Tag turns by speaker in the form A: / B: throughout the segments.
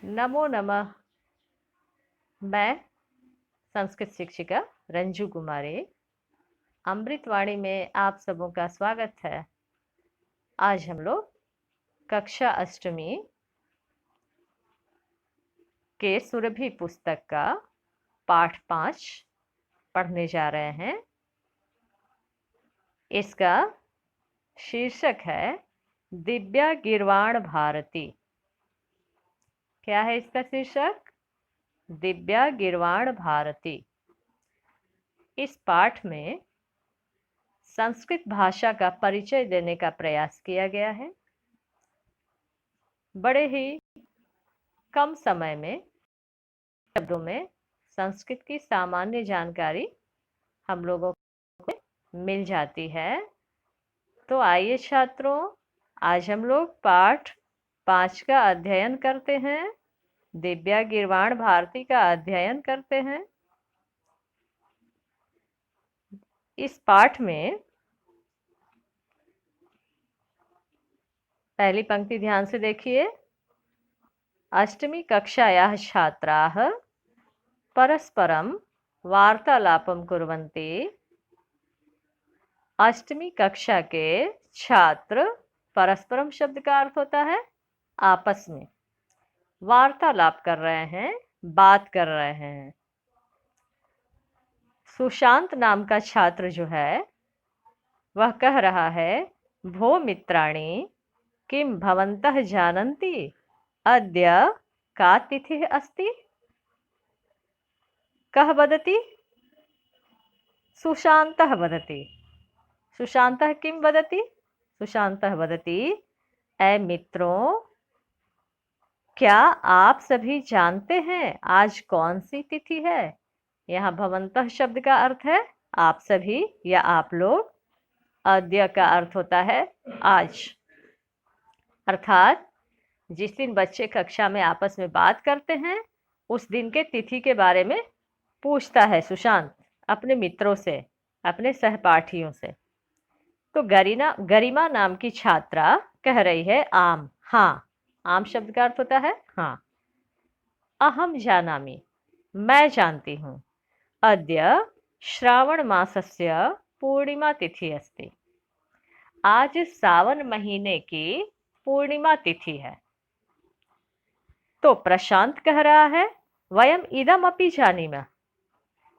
A: नमो नमः। मैं संस्कृत शिक्षिका रंजू कुमारी अमृतवाणी में आप सबों का स्वागत है। आज हम लोग कक्षा अष्टमी के सुरभि पुस्तक का पाठ 5 पढ़ने जा रहे हैं। इसका शीर्षक है दिव्या गिरवाण भारती। क्या है इसका शीर्षक? दिव्या गिरवाण भारती। इस पाठ में संस्कृत भाषा का परिचय देने का प्रयास किया गया है। बड़े ही कम समय में शब्दों में संस्कृत की सामान्य जानकारी हम लोगों को मिल जाती है। तो आइए छात्रों, आज हम लोग पाठ 5 का अध्ययन करते हैं। दिव्या गिरवाण भारती का अध्ययन करते हैं। इस पाठ में पहली पंक्ति ध्यान से देखिए। अष्टमी कक्षायाः छात्राः परस्परं वार्तालापं कुर्वन्ति। अष्टमी कक्षा के छात्र, परस्परम शब्द का अर्थ होता है आपस में, वार्तालाप कर रहे हैं, बात कर रहे हैं। सुशांत नाम का छात्र जो है वह कह रहा है, भो मित्राणि किम भवन्तः जानन्ति अद्य का तिथिः अस्ति? कः वदति? सुशान्तः वदति। सुशान्तः किं वदति? सुशान्तः वदति, ऐ मित्रों, क्या आप सभी जानते हैं आज कौन सी तिथि है? यहाँ भवन्तः शब्द का अर्थ है आप सभी या आप लोग। अद्य का अर्थ होता है आज। अर्थात जिस दिन बच्चे कक्षा में आपस में बात करते हैं उस दिन के तिथि के बारे में पूछता है सुशांत अपने मित्रों से, अपने सहपाठियों से। तो गरिमा नाम की छात्रा कह रही है आम, हाँ। आम शब्द का अर्थ होता है हाँ। अहम जानामि, मैं जानती हूँ। अद्य श्रावण मासस्य पूर्णिमा तिथि अस्ति। आज सावन महीने की पूर्णिमा तिथि है। तो प्रशांत कह रहा है, वयम इदम अपि जानीमः,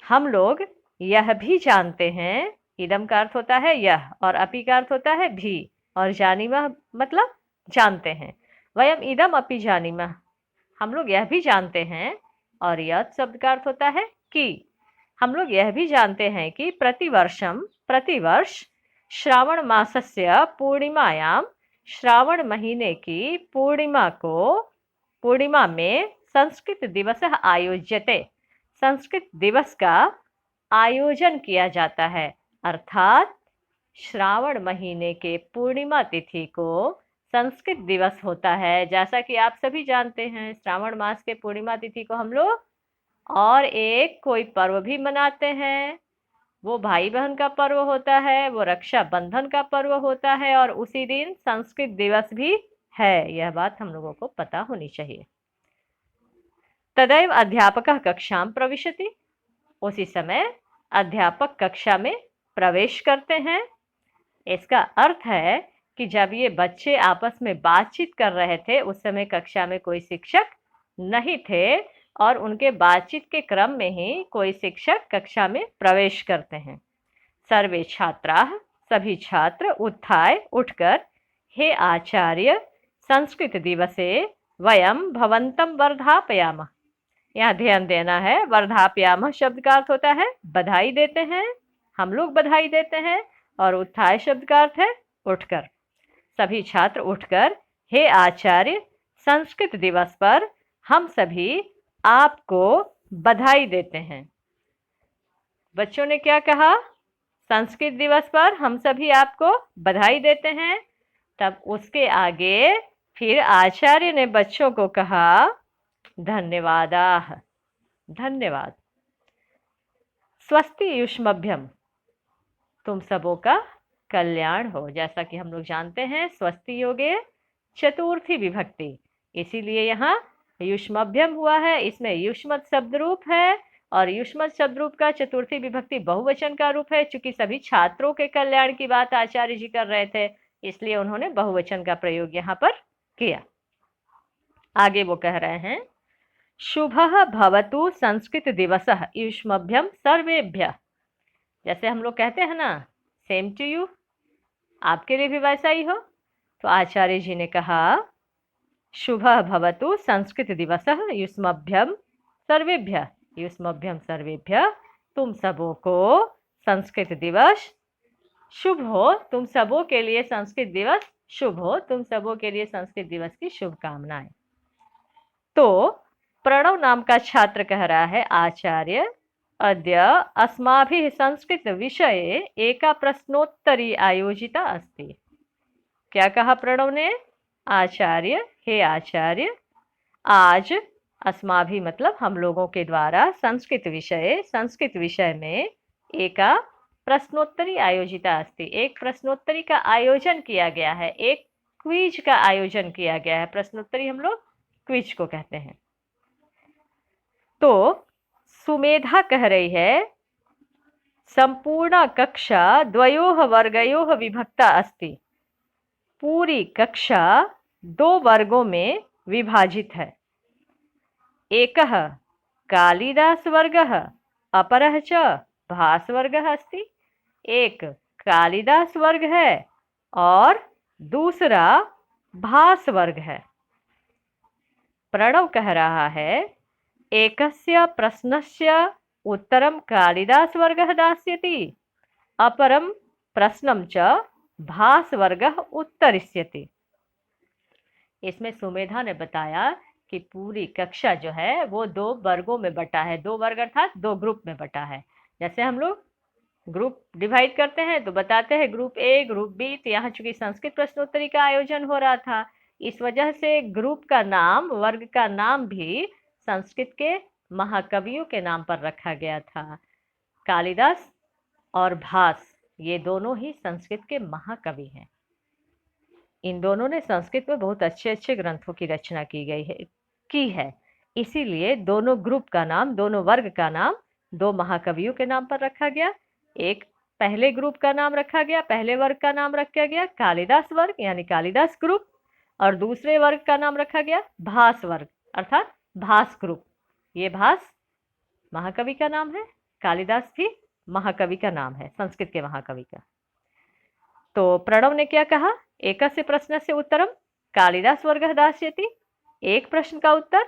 A: हम लोग यह भी जानते हैं। इदम का अर्थ होता है यह और अपि का अर्थ होता है भी, और जानीमः मतलब जानते हैं। वयम इदम अपि जानीमः, हम लोग यह भी जानते हैं। और यत् शब्द का अर्थ होता है कि, हम लोग यह भी जानते हैं कि प्रतिवर्ष श्रावण मासस्य पूर्णिमायाम, श्रावण महीने की पूर्णिमा में संस्कृत दिवस आयोज्यते, संस्कृत दिवस का आयोजन किया जाता है। अर्थात श्रावण महीने के पूर्णिमा तिथि को संस्कृत दिवस होता है। जैसा कि आप सभी जानते हैं, श्रावण मास के पूर्णिमा तिथि को हम लोग और एक कोई पर्व भी मनाते हैं। वो भाई बहन का पर्व होता है, वो रक्षाबंधन का पर्व होता है, और उसी दिन संस्कृत दिवस भी है। यह बात हम लोगों को पता होनी चाहिए। तदैव अध्यापकः कक्षां प्रविशति, उसी समय अध्यापक कक्षा में प्रवेश करते हैं। इसका अर्थ है कि जब ये बच्चे आपस में बातचीत कर रहे थे उस समय कक्षा में कोई शिक्षक नहीं थे, और उनके बातचीत के क्रम में ही कोई शिक्षक कक्षा में प्रवेश करते हैं। सर्वे छात्राः, सभी छात्र उत्थाय उठकर, हे आचार्य, संस्कृत दिवसे वयम भवन्तं वर्धापयामः। यहाँ ध्यान देना है, वर्धापयामः शब्द का अर्थ होता है बधाई देते हैं, हम लोग बधाई देते हैं। और उत्थाय शब्द का अर्थ है उठकर। सभी छात्र उठकर, हे आचार्य, संस्कृत दिवस पर हम सभी आपको बधाई देते हैं। बच्चों ने क्या कहा? संस्कृत दिवस पर हम सभी आपको बधाई देते हैं। तब उसके आगे फिर आचार्य ने बच्चों को कहा, धन्यवादाः, धन्यवाद। स्वस्ति युष्मभ्यम, तुम सबों का कल्याण हो। जैसा कि हम लोग जानते हैं, स्वस्ति योगे चतुर्थी विभक्ति, इसीलिए यहाँ युष्मभ्यम हुआ है, इसमें युष्मत शब्द रूप है और युष्मत शब्द रूप का चतुर्थी विभक्ति बहुवचन का रूप है। चूंकि सभी छात्रों के कल्याण की बात आचार्य जी कर रहे थे, इसलिए उन्होंने बहुवचन का प्रयोग यहाँ पर किया। आगे वो कह रहे हैं, शुभः भवतु संस्कृत दिवसः युष्मभ्यम सर्वेभ्यः। जैसे हम लोग कहते हैं ना, सेम टू यू, आपके लिए भी वैसा ही हो। तो आचार्य जी ने कहा, शुभः भवतु संस्कृत दिवसः युष्मभ्यम सर्वेभ्यः, युष्मभ्यम सर्वेभ्यः, तुम सबों को संस्कृत दिवस शुभ हो, तुम सबों के लिए संस्कृत दिवस शुभ हो, तुम सबों के लिए संस्कृत दिवस की शुभकामनाएं। तो प्रणव नाम का छात्र कह रहा है, आचार्य अद्य अस्माभिः संस्कृत विषये एका प्रश्नोत्तरी आयोजिता अस्ति। क्या कहा प्रणव ने? आचार्य, हे आचार्य, आज अस्माभि मतलब हम लोगों के द्वारा संस्कृत विषय में एका प्रश्नोत्तरी आयोजिता अस्ति, एक प्रश्नोत्तरी का आयोजन किया गया है, एक क्विज का आयोजन किया गया है। प्रश्नोत्तरी हम लोग क्विज को कहते हैं। तो सुमेधा कह रही है, संपूर्ण कक्षा द्वयोः वर्गयोः विभक्ता अस्ति, पूरी कक्षा 2 वर्गों में विभाजित है। एकः कालिदास वर्गः अपरः च भास वर्गः अस्ति। एक कालिदास वर्ग है और दूसरा भास वर्ग है। प्रणव कह रहा है, एकस्य प्रश्नस्य उत्तरं कालिदास वर्गः दास्यति, अपरं प्रश्नं च भास वर्गः उत्तरिष्यति। इसमें सुमेधा ने बताया कि पूरी कक्षा जो है वो 2 वर्गों में बटा है। 2 वर्ग अर्थात 2 ग्रुप में बटा है। जैसे हम लोग ग्रुप डिवाइड करते हैं तो बताते हैं ग्रुप ए, ग्रुप बी। तो यहाँ चूंकि संस्कृत प्रश्नोत्तरी का आयोजन हो रहा था, इस वजह से ग्रुप का नाम, वर्ग का नाम भी संस्कृत के महाकवियों के नाम पर रखा गया था। कालिदास और भास, ये दोनों ही संस्कृत के महाकवि हैं। इन दोनों ने संस्कृत में बहुत अच्छे अच्छे ग्रंथों की रचना की है। इसीलिए दोनों ग्रुप का नाम, दोनों वर्ग का नाम 2 महाकवियों के नाम पर रखा गया। एक पहले ग्रुप का नाम रखा गया, पहले वर्ग का नाम रखा गया कालिदास वर्ग यानी कालिदास ग्रुप, और दूसरे वर्ग का नाम रखा गया भास वर्ग अर्थात भास ग्रुप। ये भास महाकवि का नाम है, कालिदास भी महाकवि का नाम है, संस्कृत के महाकवि का। तो प्रणव ने क्या कहा, एकस्य प्रश्नस्य उत्तरम कालिदास वर्गः दास्यति, एक प्रश्न का उत्तर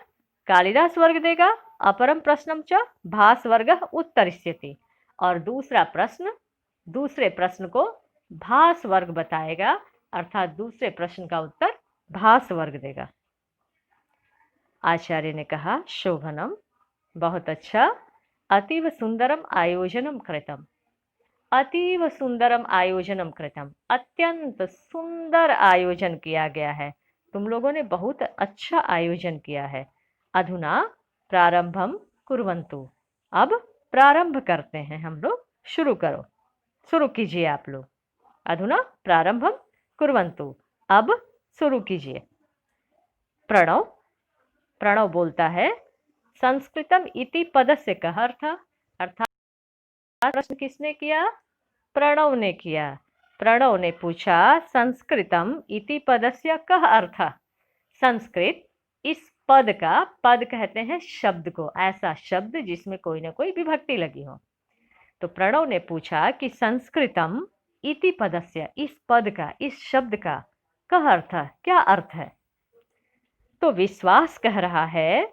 A: कालिदास वर्ग देगा, अपरम प्रश्नम च भास वर्गः उत्तरिष्यति, और दूसरे प्रश्न को भास वर्ग बताएगा, अर्थात दूसरे प्रश्न का उत्तर भास वर्ग देगा। आचार्य ने कहा, शोभनम, बहुत अच्छा, अतीव सुंदरम आयोजनम कृतम, अतीव सुंदरम आयोजनम कृतम, अत्यंत सुंदर आयोजन किया गया है, तुम लोगों ने बहुत अच्छा आयोजन किया है। अधुना प्रारंभम कुर्वन्तु, अब प्रारंभ करते हैं हम लोग, शुरू करो, शुरू कीजिए आप लोग। अधुना प्रारंभम कुर्वन्तु, अब शुरू कीजिए। प्रणव बोलता है, संस्कृतम इति पदस्य कः अर्थः, अर्थात प्रश्न किसने किया? प्रणव ने किया। प्रणव ने पूछा, संस्कृतम इति पदस्य कः अर्थः, संस्कृत इस पद का, पद कहते हैं शब्द को, ऐसा शब्द जिसमें कोई ना कोई विभक्ति लगी हो। तो प्रणव ने पूछा कि संस्कृतम इति पदस्य, इस पद का, इस शब्द का कः अर्थः, क्या अर्थ है? तो विश्वास कह रहा है,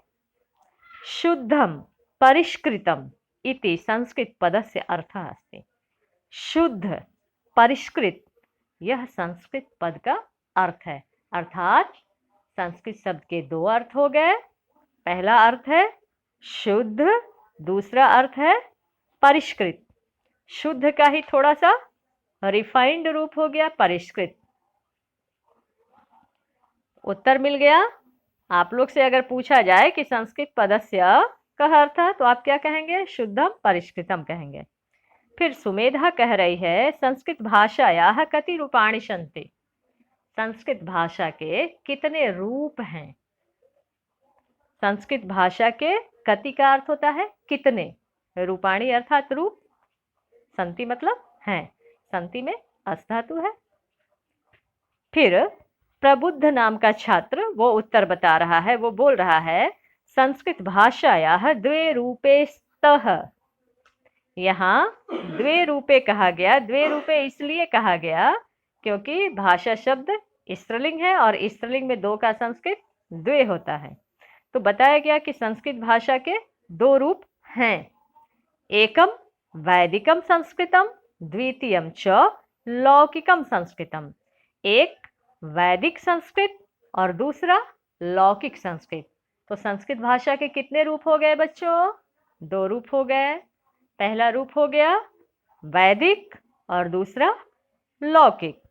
A: शुद्धम परिष्कृतम इति संस्कृत पदस्य अर्थः अस्ति, शुद्ध परिष्कृत, यह संस्कृत पद का अर्थ है। अर्थात संस्कृत शब्द के 2 अर्थ हो गए। पहला अर्थ है शुद्ध, दूसरा अर्थ है परिष्कृत। शुद्ध का ही थोड़ा सा रिफाइंड रूप हो गया परिष्कृत। उत्तर मिल गया। आप लोग से अगर पूछा जाए कि संस्कृत पदस्य कः अर्थः, तो आप क्या कहेंगे? शुद्धम परिष्कृतम कहेंगे। फिर सुमेधा कह रही है, संस्कृत भाषायाः कति रूपाणि सन्ति, संस्कृत भाषा के कितने रूप हैं? संस्कृत भाषा के कति का अर्थ होता है कितने, रूपाणी अर्थात रूप, संति मतलब है, संति में अस धातु है। फिर प्रबुद्ध नाम का छात्र वो उत्तर बता रहा है, वो बोल रहा है संस्कृत भाषायाः द्वे रूपे स्तः। यहाँ द्वे रूपे कहा गया, द्वे रूपे इसलिए कहा गया क्योंकि भाषा शब्द स्त्रीलिंग है और स्त्रीलिंग में दो का संस्कृत द्वे होता है। तो बताया गया कि संस्कृत भाषा के दो रूप हैं, एकम वैदिकम संस्कृतम, द्वितीयम च लौकिकम संस्कृतम। एक वैदिक संस्कृत और दूसरा लौकिक संस्कृत। तो संस्कृत भाषा के कितने रूप हो गए बच्चों? दो रूप हो गए। पहला रूप हो गया वैदिक और दूसरा लौकिक।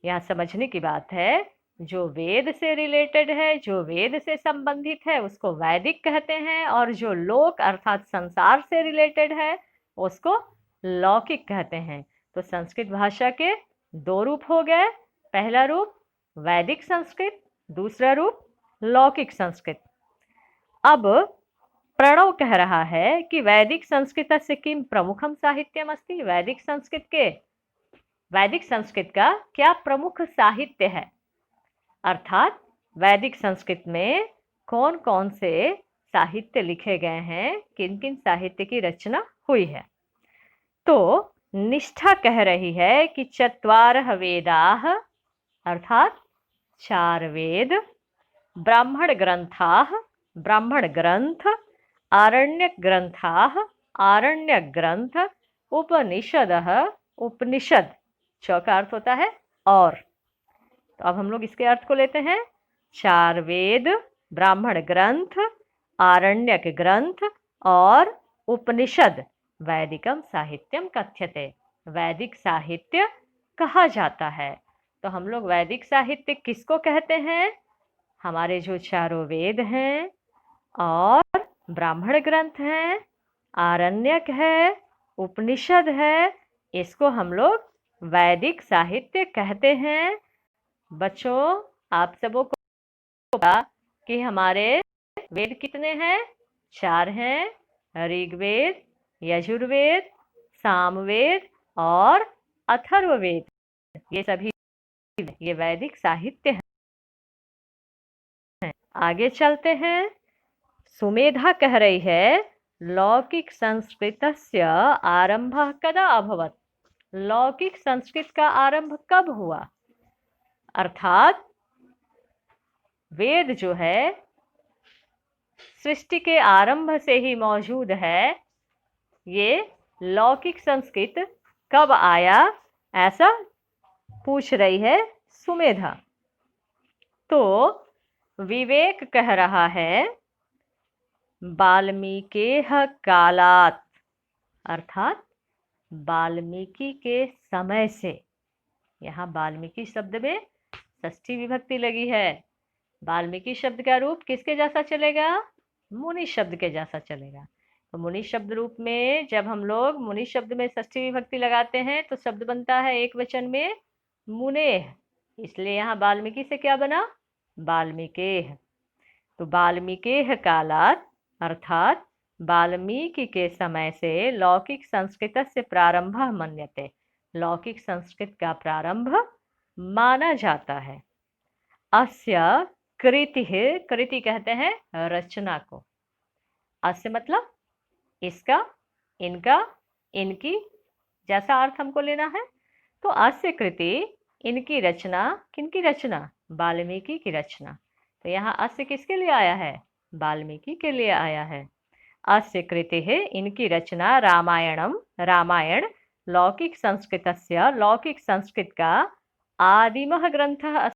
A: यहाँ समझने की बात है, जो वेद से रिलेटेड है, जो वेद से संबंधित है उसको वैदिक कहते हैं, और जो लोक अर्थात संसार से रिलेटेड है उसको लौकिक कहते हैं। तो संस्कृत भाषा के दो रूप हो गए, पहला रूप वैदिक संस्कृत, दूसरा रूप लौकिक संस्कृत। अब प्रणव कह रहा है कि वैदिक संस्कृतस्य किं प्रमुखम साहित्यम अस्ति। वैदिक संस्कृत का क्या प्रमुख साहित्य है, अर्थात वैदिक संस्कृत में कौन कौन से साहित्य लिखे गए हैं, किन किन साहित्य की रचना हुई है। तो निष्ठा कह रही है कि चत्वारः वेदाः अर्थात चार वेद, ब्राह्मण ग्रंथाः ब्राह्मण ग्रंथ, आरण्यक ग्रंथाः आरण्यक ग्रंथ, उपनिषदः उपनिषद, च का अर्थ होता है और। तो अब हम लोग इसके अर्थ को लेते हैं। चार वेद, ब्राह्मण ग्रंथ, आरण्यक ग्रंथ और उपनिषद वैदिकम साहित्यम कथ्यते, वैदिक साहित्य कहा जाता है। तो हम लोग वैदिक साहित्य किसको कहते हैं? हमारे जो चारों वेद हैं और ब्राह्मण ग्रंथ हैं, आरण्यक है, उपनिषद है, इसको हम लोग वैदिक साहित्य कहते हैं। बच्चों आप सबों को पता कि हमारे वेद कितने हैं? चार हैं, ऋग्वेद, यजुर्वेद, सामवेद और अथर्ववेद। ये सभी ये वैदिक साहित्य हैं। आगे चलते हैं। सुमेधा कह रही है लौकिक संस्कृतस्य आरंभः कदा अभवत्। लौकिक संस्कृत का आरंभ कब हुआ? अर्थात वेद जो है सृष्टि के आरंभ से ही मौजूद है, ये लौकिक संस्कृत कब आया ऐसा पूछ रही है सुमेधा। तो विवेक कह रहा है वाल्मीकेः कालात्, अर्थात वाल्मीकि के समय से। यहाँ वाल्मीकि शब्द में षष्ठी विभक्ति लगी है। वाल्मीकि शब्द का रूप किसके जैसा चलेगा? मुनि शब्द के जैसा चलेगा। तो मुनि शब्द रूप में जब हम लोग मुनि शब्द में षष्ठी विभक्ति लगाते हैं तो शब्द बनता है एक वचन में मुनेः, इसलिए यहाँ वाल्मीकि से क्या बना? वाल्मीकेः। तो वाल्मीकेः कालात् अर्थात वाल्मीकि के समय से लौकिक संस्कृत से प्रारंभ मन्यते, लौकिक संस्कृत का प्रारंभ माना जाता है। अस्य कृति, कृति कहते हैं रचना को। अस्य मतलब इसका, इनका, इनकी जैसा अर्थ हमको लेना है। तो अस्य कृति, इनकी रचना, किनकी रचना? वाल्मीकि की रचना। तो यहाँ अस्य किसके लिए आया है? वाल्मीकि के लिए आया है। अस्य कृति है इनकी रचना रामायणम, रामायण लौकिक संस्कृतस्य, लौकिक संस्कृत का आदिमः ग्रंथः।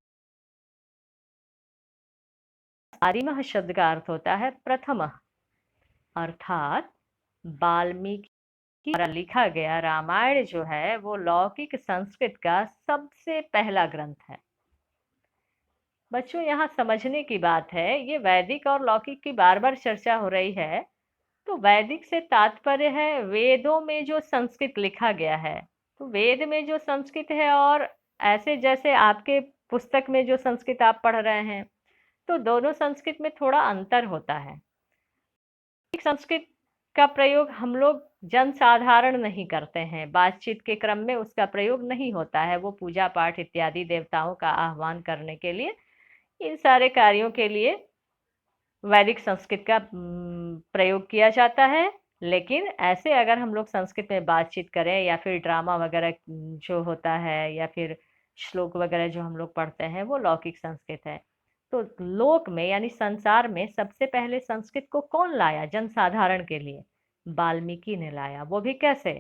A: आदिमः शब्द का अर्थ होता है प्रथमः, अर्थात वाल्मीकि द्वारा लिखा गया रामायण जो है वो लौकिक संस्कृत का सबसे पहला ग्रंथ है। बच्चों यहाँ समझने की बात है, ये वैदिक और लौकिक की बार बार चर्चा हो रही है। तो वैदिक से तात्पर्य है वेदों में जो संस्कृत लिखा गया है। तो वेद में जो संस्कृत है और ऐसे जैसे आपके पुस्तक में जो संस्कृत आप पढ़ रहे हैं, तो दोनों संस्कृत में थोड़ा अंतर होता है। संस्कृत का प्रयोग हम लोग जनसाधारण नहीं करते हैं, बातचीत के क्रम में उसका प्रयोग नहीं होता है। वो पूजा पाठ इत्यादि देवताओं का आह्वान करने के लिए, इन सारे कार्यों के लिए वैदिक संस्कृत का प्रयोग किया जाता है। लेकिन ऐसे अगर हम लोग संस्कृत में बातचीत करें या फिर ड्रामा वगैरह जो होता है या फिर श्लोक वगैरह जो हम लोग पढ़ते हैं, वो लौकिक संस्कृत है। तो लोक में यानी संसार में सबसे पहले संस्कृत को कौन लाया जनसाधारण के लिए? वाल्मीकि ने लाया। वो भी कैसे?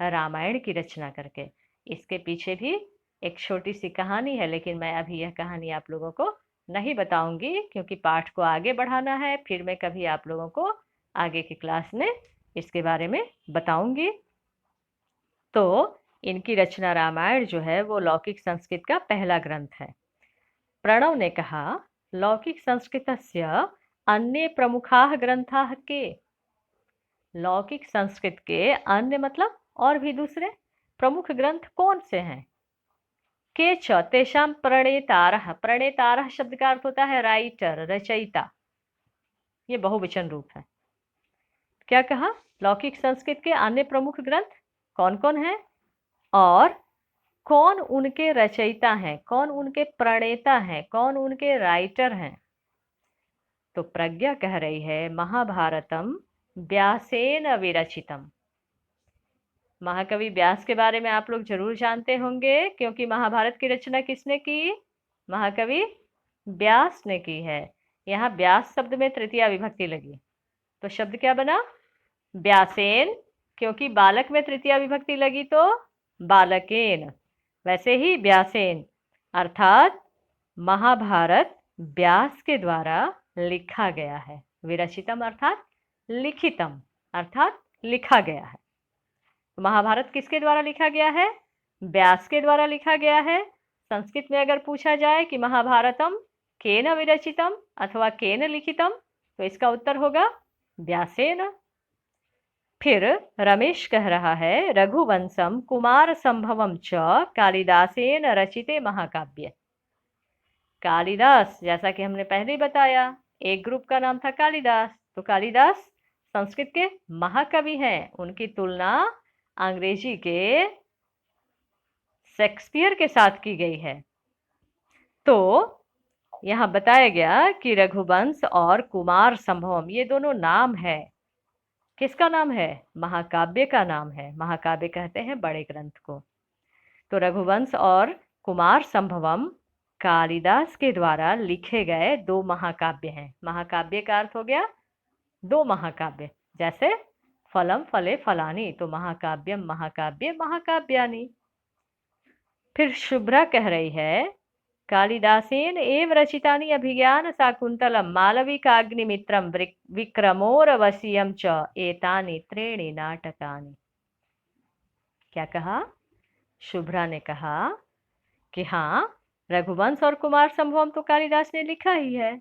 A: रामायण की रचना करके। इसके पीछे भी एक छोटी सी कहानी है, लेकिन मैं अभी यह कहानी आप लोगों को नहीं बताऊंगी क्योंकि पाठ को आगे बढ़ाना है। फिर मैं कभी आप लोगों को आगे की क्लास में इसके बारे में बताऊंगी। तो इनकी रचना रामायण जो है वो लौकिक संस्कृत का पहला ग्रंथ है। प्रणव ने कहा, लौकिक संस्कृतस्य अन्य प्रमुखाः ग्रंथाः के? लौकिक संस्कृत के अन्य मतलब और भी दूसरे प्रमुख ग्रंथ कौन से हैं? के च तेषां प्रणेतारः। प्रणेतारः शब्द का अर्थ होता है राइटर, रचयिता। ये बहुवचन रूप है। क्या कहा? लौकिक संस्कृत के अन्य प्रमुख ग्रंथ कौन कौन हैं और कौन उनके रचयिता हैं, कौन उनके प्रणेता हैं, कौन उनके राइटर हैं? तो प्रज्ञा कह रही है, महाभारतम व्यासेन विरचितम। महाकवि व्यास के बारे में आप लोग जरूर जानते होंगे, क्योंकि महाभारत की रचना किसने की? महाकवि व्यास ने की है। यहाँ व्यास शब्द में तृतीया विभक्ति लगी, तो शब्द क्या बना? व्यासेन। क्योंकि बालक में तृतीया विभक्ति लगी तो बालकेन, वैसे ही व्यासेन अर्थात महाभारत व्यास के द्वारा लिखा गया है। विरचितम अर्थात लिखितम अर्थात लिखा गया है। महाभारत किसके द्वारा लिखा गया है? व्यास के द्वारा लिखा गया है। संस्कृत में अगर पूछा जाए कि महाभारतम केन विरचितम अथवा केन लिखितम, तो इसका उत्तर होगा व्यासेन। फिर रमेश कह रहा है, रघुवंशम कुमार संभवम च कालिदासेन रचिते महाकाव्य। कालिदास, जैसा कि हमने पहले ही बताया, एक ग्रुप का नाम था कालिदास। तो कालिदास संस्कृत के महाकवि हैं। उनकी तुलना अंग्रेजी के शेक्सपियर के साथ की गई है। तो यहाँ बताया गया कि रघुवंश और कुमार संभवम ये दोनों नाम है। किसका नाम है? महाकाव्य का नाम है। महाकाव्य कहते हैं बड़े ग्रंथ को। तो रघुवंश और कुमार संभवम कालिदास के द्वारा लिखे गए दो महाकाव्य हैं। महाकाव्य का अर्थ हो गया दो महाकाव्य, जैसे फलम फले फलानी, तो महाकाव्यम महाकाव्य महाकाव्यानि। फिर शुभ्रा कह रही है, कालिदासेन एव रचितानि अभिज्ञान शाकुंतलम मालविकाग्निमित्रम विक्रमोर्वशीयम च एतानि त्रीणि नाटकानि। क्या कहा? शुभ्रा ने कहा कि हाँ, रघुवंश और कुमार संभवम तो कालिदास ने लिखा ही है,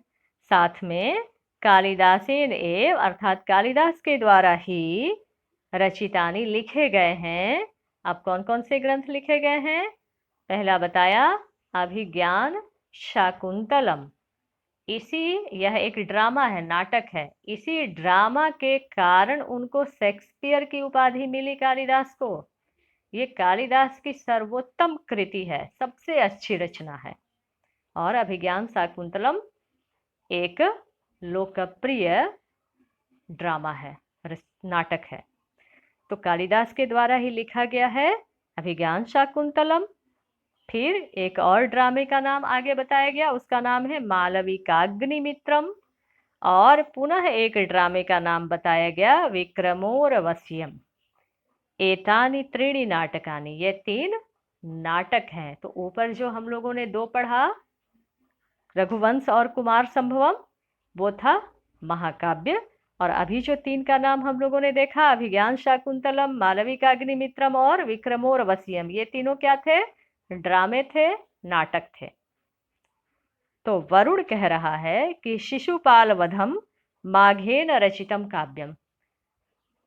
A: साथ में कालिदासेन एव अर्थात कालिदास के द्वारा ही रचितानि लिखे गए हैं। अब कौन कौन से ग्रंथ लिखे गए हैं? पहला बताया अभिज्ञान शाकुंतलम। यह एक ड्रामा है, नाटक है। इसी ड्रामा के कारण उनको शेक्सपियर की उपाधि मिली कालिदास को। ये कालिदास की सर्वोत्तम कृति है, सबसे अच्छी रचना है। और अभिज्ञान शाकुंतलम एक लोकप्रिय ड्रामा है, नाटक है। तो कालिदास के द्वारा ही लिखा गया है अभिज्ञान शाकुंतलम। फिर एक और ड्रामे का नाम आगे बताया गया, उसका नाम है मालविकाग्निमित्रम। और पुनः एक ड्रामे का नाम बताया गया विक्रमोर्वशीयम। एतानि त्रीणि नाटकानि, ये तीन नाटक हैं। तो ऊपर जो हम लोगों ने दो पढ़ा, रघुवंश और कुमार संभवम, वो था महाकाव्य। और अभी जो तीन का नाम हम लोगों ने देखा, अभिज्ञान शाकुंतलम, मालविकाग्निमित्रम और विक्रमोर्वशीयम, ये तीनों क्या थे? ड्रामे थे, नाटक थे। तो वरुण कह रहा है कि शिशुपाल वधम माघेन रचितम काव्यम।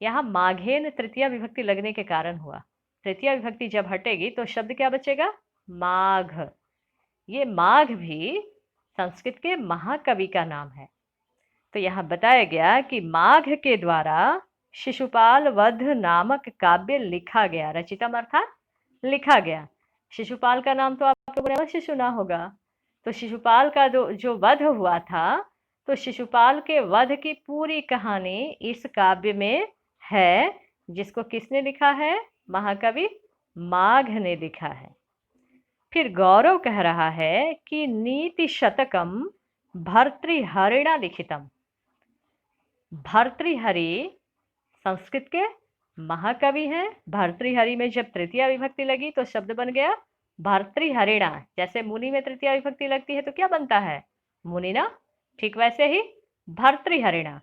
A: यहाँ माघेन तृतीया विभक्ति लगने के कारण हुआ। तृतीया विभक्ति जब हटेगी तो शब्द क्या बचेगा? माघ। ये माघ भी संस्कृत के महाकवि का नाम है। तो यहाँ बताया गया कि माघ के द्वारा शिशुपाल वध नामक काव्य लिखा गया। रचितम अर्थात लिखा गया। शिशुपाल का नाम तो आप लोगों ने अवश्य सुना होगा। तो शिशुपाल का जो वध हुआ था, तो शिशुपाल के वध की पूरी कहानी इस काव्य में है, जिसको किसने लिखा है? महाकवि माघ ने लिखा है। फिर गौरव कह रहा है कि नीति शतकम भर्तृहरिणा लिखितम। भर्तृहरि संस्कृत के महाकवि हैं। भर्तृहरि में जब तृतीया विभक्ति लगी तो शब्द बन गया भर्तृहरिणा। जैसे मुनि में तृतीया विभक्ति लगती है तो क्या बनता है? मुनिना। ठीक वैसे ही भर्तृहरिणा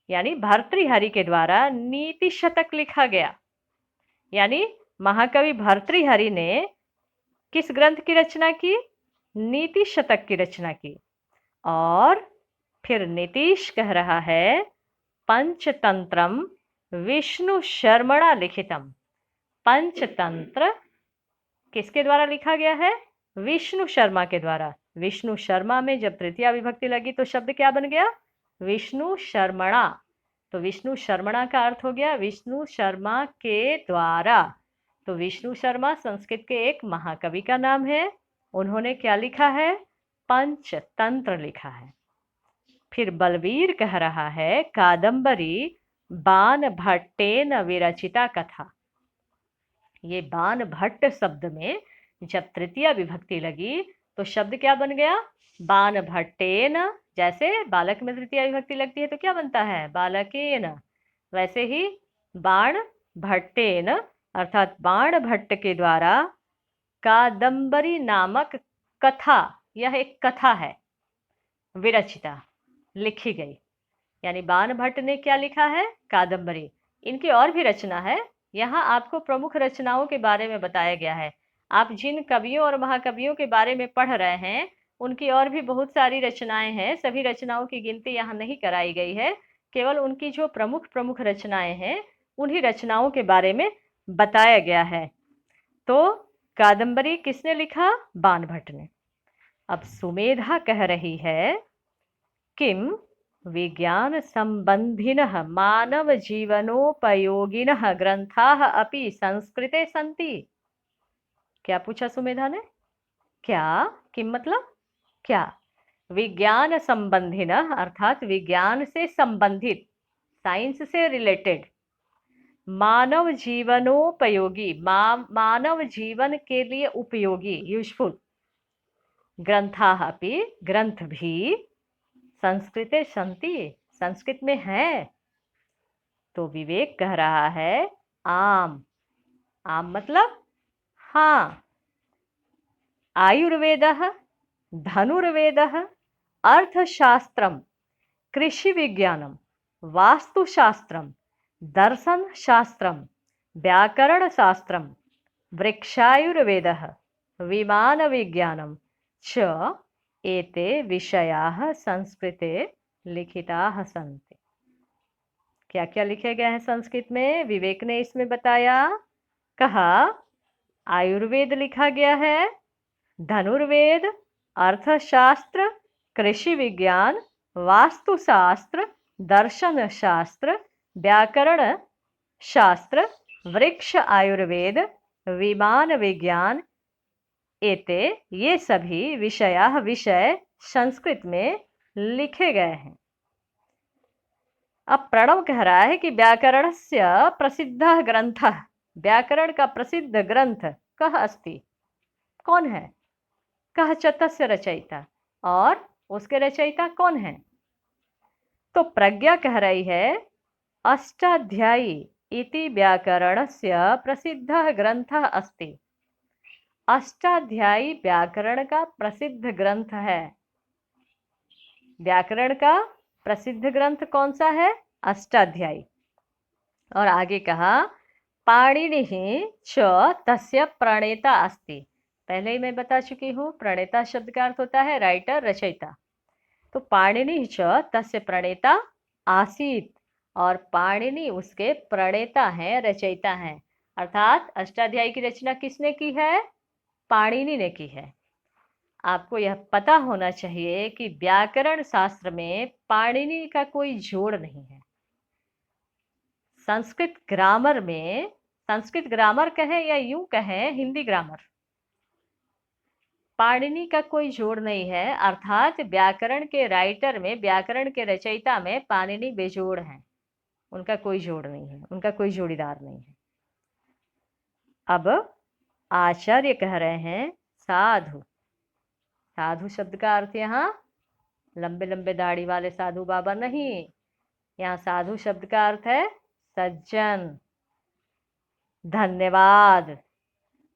A: यानी भर्तृहरि के द्वारा नीति शतक लिखा गया। यानी महाकवि भर्तृहरि ने किस ग्रंथ की रचना की? नीति शतक की रचना की। और फिर नीतीश कह रहा है पंचतंत्रम विष्णु शर्मणा लिखितम। पंचतंत्र किसके द्वारा लिखा गया है? विष्णु शर्मा के द्वारा। विष्णु शर्मा में जब तृतीया विभक्ति लगी तो शब्द क्या बन गया? विष्णु शर्मणा। तो विष्णु शर्मणा का अर्थ हो गया विष्णु शर्मा के द्वारा। तो विष्णु शर्मा संस्कृत के एक महाकवि का नाम है। उन्होंने क्या लिखा है? पंचतंत्र लिखा है। फिर बलवीर कह रहा है कादंबरी बाण भट्टेन विरचिता कथा। ये बाण भट्ट शब्द में जब तृतीया विभक्ति लगी तो शब्द क्या बन गया? बाण भट्टेन। जैसे बालक में तृतीया विभक्ति लगती है तो क्या बनता है? बालकेन। वैसे ही बाण भट्टेन अर्थात बाण भट्ट के द्वारा कादंबरी नामक कथा, यह एक कथा है, विरचिता लिखी गई। यानी बाण भट्ट ने क्या लिखा है? कादंबरी। इनकी और भी रचना है। यहाँ आपको प्रमुख रचनाओं के बारे में बताया गया है। आप जिन कवियों और महाकवियों के बारे में पढ़ रहे हैं उनकी और भी बहुत सारी रचनाएं हैं। सभी रचनाओं की गिनती यहाँ नहीं कराई गई है, केवल उनकी जो प्रमुख प्रमुख रचनाएं हैं उन्हीं रचनाओं के बारे में बताया गया है। तो कादंबरी किसने लिखा? बाण भट्ट ने। अब सुमेधा कह रही है किम विज्ञान संबंधिनः मानव जीवनोपयोगिनः ग्रंथाः अपि संस्कृते सन्ति। क्या पूछा सुमेधा ने? क्या? किम मतलब क्या? विज्ञान संबंधिनः अर्थात विज्ञान से संबंधित, साइंस से रिलेटेड, मानव जीवनोपयोगी मानव जीवन के लिए उपयोगी, यूजफुल, ग्रंथाः अपि ग्रंथ भी संस्कृते सन्ति संस्कृत में है। तो विवेक कह रहा है आम। आम मतलब हाँ। आयुर्वेदः, धनुर्वेदः, अर्थशास्त्रम, कृषि विज्ञानम, वास्तुशास्त्रम, दर्शन शास्त्रम, व्याकरण शास्त्रम, वृक्षायुर्वेदः, विमान विज्ञानम च एते विषयाः संस्कृते लिखिताः सन्ति। क्या क्या लिखे गए हैं संस्कृत में? विवेक ने इसमें बताया। कहा आयुर्वेद लिखा गया है, धनुर्वेद, अर्थशास्त्र, कृषि विज्ञान, वास्तुशास्त्र, दर्शन शास्त्र, व्याकरण शास्त्र, वृक्ष आयुर्वेद, विमान विज्ञान, एते ये सभी विषय संस्कृत में लिखे गए हैं। अब प्रणव कह रहा है कि व्याकरणस्य प्रसिद्धः ग्रंथः, व्याकरण का प्रसिद्ध ग्रंथ कः अस्ति, कौन है? कः च तस्य रचयिता, और उसके रचयिता कौन है? तो प्रज्ञा कह रही है अष्टाध्यायी इति व्याकरणस्य प्रसिद्धः ग्रंथः अस्ति। अष्टाध्यायी व्याकरण का प्रसिद्ध ग्रंथ है। व्याकरण का प्रसिद्ध ग्रंथ कौन सा है? अष्टाध्यायी। और आगे कहा पाणिनिः च तस्य प्रणेता अस्ति। पहले ही मैं बता चुकी हूँ, प्रणेता शब्द का अर्थ होता है राइटर, रचयिता। तो पाणिनिः च तस्य प्रणेता आसीत, और पाणिनि उसके प्रणेता हैं, रचयिता हैं। अर्थात अष्टाध्यायी की रचना किसने की है? पाणिनि ने की है। आपको यह पता होना चाहिए कि व्याकरण शास्त्र में पाणिनि का कोई जोड़ नहीं है। संस्कृत ग्रामर में, संस्कृत ग्रामर कहें या यूं कहें हिंदी ग्रामर, पाणिनि का कोई जोड़ नहीं है। अर्थात व्याकरण के राइटर में, व्याकरण के रचयिता में पाणिनि बेजोड़ हैं, उनका कोई जोड़ नहीं है, उनका कोई जोड़ीदार नहीं है। अब आचार्य कह रहे हैं साधु। साधु शब्द का अर्थ यहाँ लंबे लंबे दाढ़ी वाले साधु बाबा नहीं, यहाँ साधु शब्द का अर्थ है सज्जन, धन्यवाद।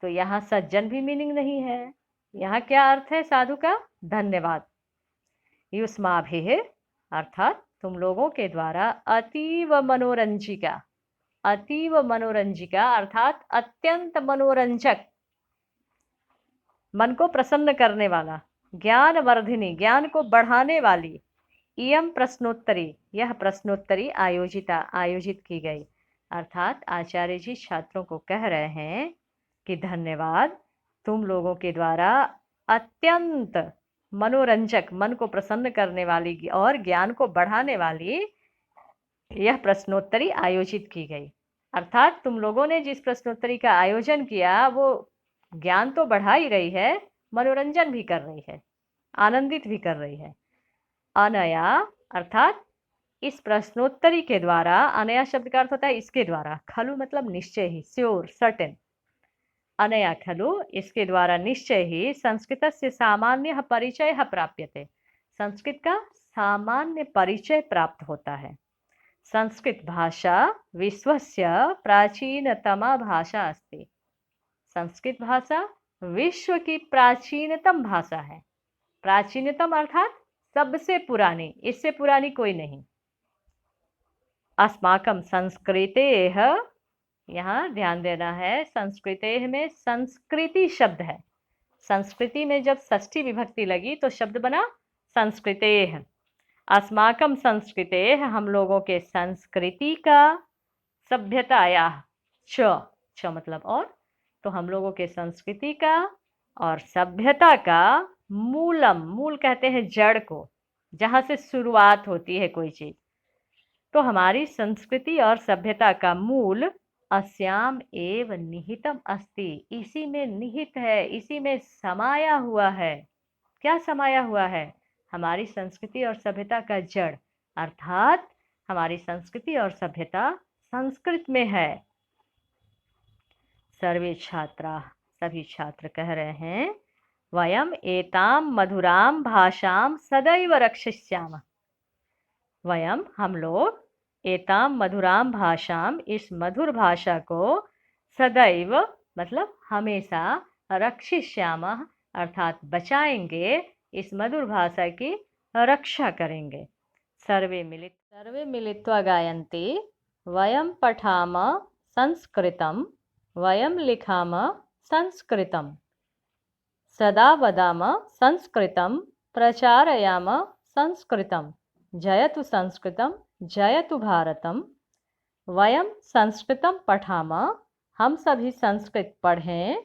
A: तो यहाँ सज्जन भी मीनिंग नहीं है, यहाँ क्या अर्थ है साधु का? धन्यवाद। युष्माभिः अर्थात तुम लोगों के द्वारा अतीव मनोरंजिका, अतीव मनोरंजिका अर्थात अत्यंत मनोरंजक, मन को प्रसन्न करने वाला, ज्ञान वर्धिनी ज्ञान को बढ़ाने वाली, इयम प्रश्नोत्तरी यह प्रश्नोत्तरी आयोजित की गई। अर्थात आचार्य जी छात्रों को कह रहे हैं कि धन्यवाद, तुम लोगों के द्वारा अत्यंत मनोरंजक, मन को प्रसन्न करने वाली और ज्ञान को बढ़ाने वाली यह प्रश्नोत्तरी आयोजित की गई। अर्थात तुम लोगों ने जिस प्रश्नोत्तरी का आयोजन किया वो ज्ञान तो बढ़ा ही रही है, मनोरंजन भी कर रही है, आनंदित भी कर रही है। अनया अर्थात इस प्रश्नोत्तरी के द्वारा, अनया शब्द का अर्थ होता है इसके द्वारा, खलु मतलब निश्चय ही, श्योर, सर्टेन। अनया खलु इसके द्वारा निश्चय ही संस्कृतस्य सामान्य परिचय प्राप्यते, संस्कृत का सामान्य परिचय प्राप्त होता है। संस्कृत भाषा विश्वस्य प्राचीनतमा भाषा अस्ति, संस्कृत भाषा विश्व की प्राचीनतम भाषा है। प्राचीनतम अर्थात सबसे पुरानी, इससे पुरानी कोई नहीं। अस्माकं संस्कृतेः, यहाँ ध्यान देना है, संस्कृतेः में संस्कृति शब्द है। संस्कृति में जब षष्ठी विभक्ति लगी तो शब्द बना संस्कृतेः। अस्माकं संस्कृतेः हम लोगों के संस्कृति का, सभ्यताया च मतलब और, तो हम लोगों के संस्कृति का और सभ्यता का मूलम, मूल कहते हैं जड़ को, जहाँ से शुरुआत होती है कोई चीज, तो हमारी संस्कृति और सभ्यता का मूल अस्याम एव निहितम अस्ति, इसी में निहित है, इसी में समाया हुआ है। क्या समाया हुआ है? हमारी संस्कृति और सभ्यता का जड़, अर्थात हमारी संस्कृति और सभ्यता संस्कृत में है। सर्वे छात्रा सभी छात्र कह रहे हैं वयम एताम मधुराम भाषाम सदैव रक्षिष्यामः, वयम हम लोग एताम मधुराम भाषाम इस मधुर भाषा को सदैव मतलब हमेशा, रक्षिष्यामः अर्थात बचाएंगे, इस मधुर भाषा की रक्षा करेंगे। सर्वे मिलित्वा गायन्ति वयम पठाम संस्कृतम वयम लिखाम संस्कृतम सदा वदाम संस्कृतम प्रचारयाम संस्कृतम जयतु संस्कृतम जयतु भारतम। वयम संस्कृतम पठाम हम सभी संस्कृत पढ़ें,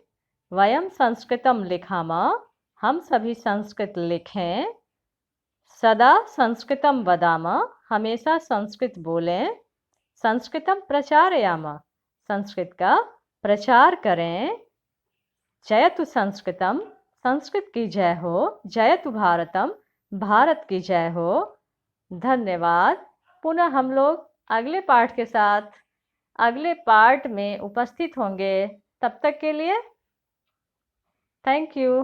A: वयम संस्कृतम लिखाम हम सभी संस्कृत लिखें, सदा संस्कृतम वदाम हमेशा संस्कृत बोलें, संस्कृतम प्रचारयाम संस्कृत का प्रचार करें, जयतु संस्कृतम संस्कृत की जय हो, जयतु भारतम भारत की जय हो। धन्यवाद। पुनः हम लोग अगले पाठ के साथ अगले पार्ट में उपस्थित होंगे, तब तक के लिए थैंक यू।